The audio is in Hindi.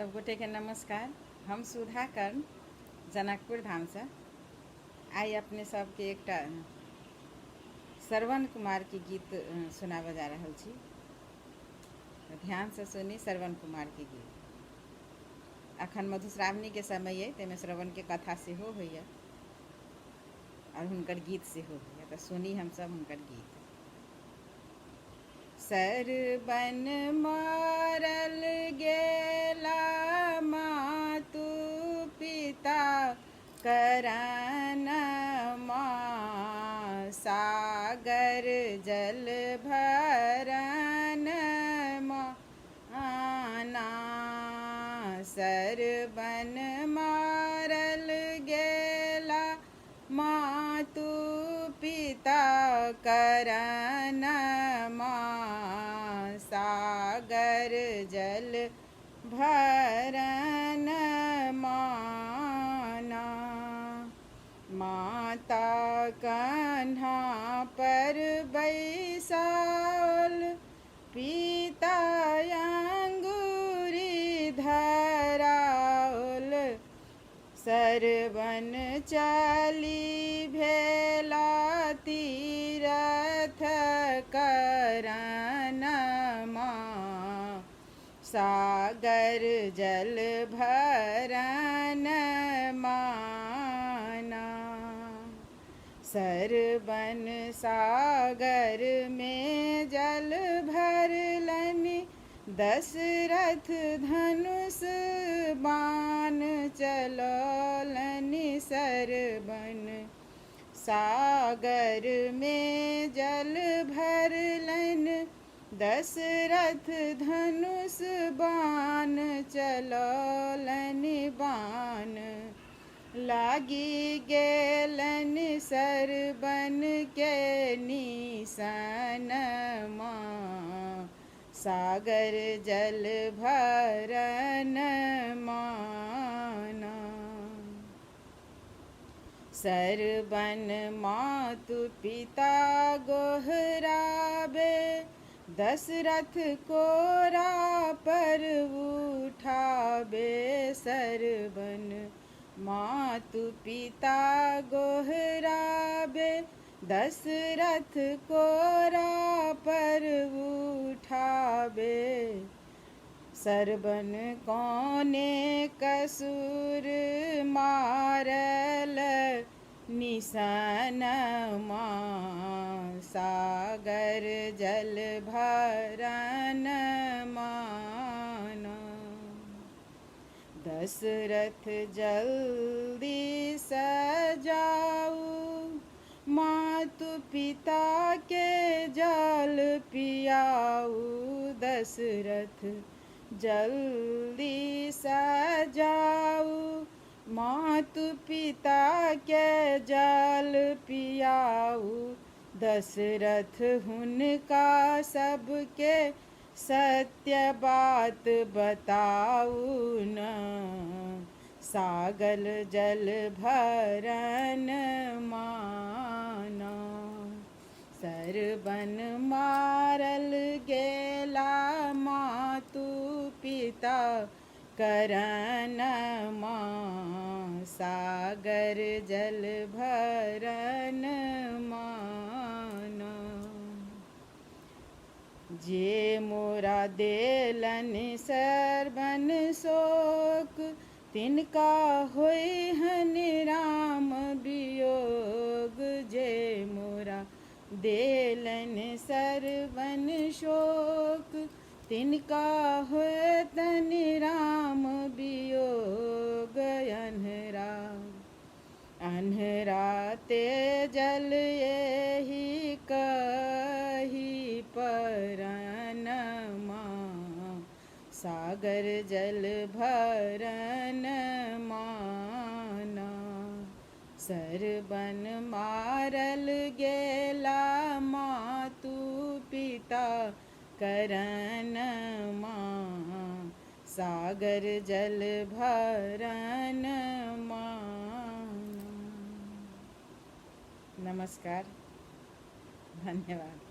सब गोटे के नमस्कार। हम सुधा कर्ण जनकपुर धाम से आई अपने सबके एकटा श्रवण कुमार के गीत सुनाब जा रहा छी। ध्यान से सुनी श्रवण कुमार के गीत। अखन मधुश्रावणी के समय है, तेमे श्रवण के कथा सेहो होइए और हुनकर गीत सेहो होइए। तो सुनी हम सब हुनकर गीत। सरबन मारल गेला मातु पिता करन माँ, सागर जल भरन माना। सरबन मारल गेला मातु पिता करन माँ, सागर जल भरन माना। माता कन्हा पर बैसाल, पिता अंगुरी धराल। सरबन चली भेला तीरथ करन माँ, सागर जल भरन माना। सरबन सागर में जल भरलनि, दशरथ धनुष बाण चलौलनि। सरबन सागर में जल भरलनि, दशरथ धनुष बाण चलौलनि। बाण लागी गेलनि सरबन के निशान माँ, सागर जल भरन माना। सरबन मातु पिता गोहराबे, दशरथ कोरा पर उठाबे। सरबन मातु पिता गोहराबे, दशरथ कोरा पर उठाबे। सरबन कौने कसूर मारल निशान माँ, सागर जल भरन माना। दशरथ जल्दी सजाऊ, मातु पिता के जल पियाऊ। दशरथ जल्दी सजाऊ, मातु पिता के जल पियाऊ। दशरथ हुनका सबके सत्य बात बताऊ न, सागर जल भरन माना। सरबन मारल गेला मातु पिता करन माँ, सागर जल भरन माना। जे मोरा देलनि सरबन शोक, तिनका होई हनि राम वियोग। जे मोरा देलनि सरबन शोक, तिनका होतनि राम वियोग। अन्हरा ते जल एहि कही परन माँ, सागर जल भरन माना। सरबन मारल गेला मातु पिता करन माँ, सागर जल भरन माना। नमस्कार, धन्यवाद।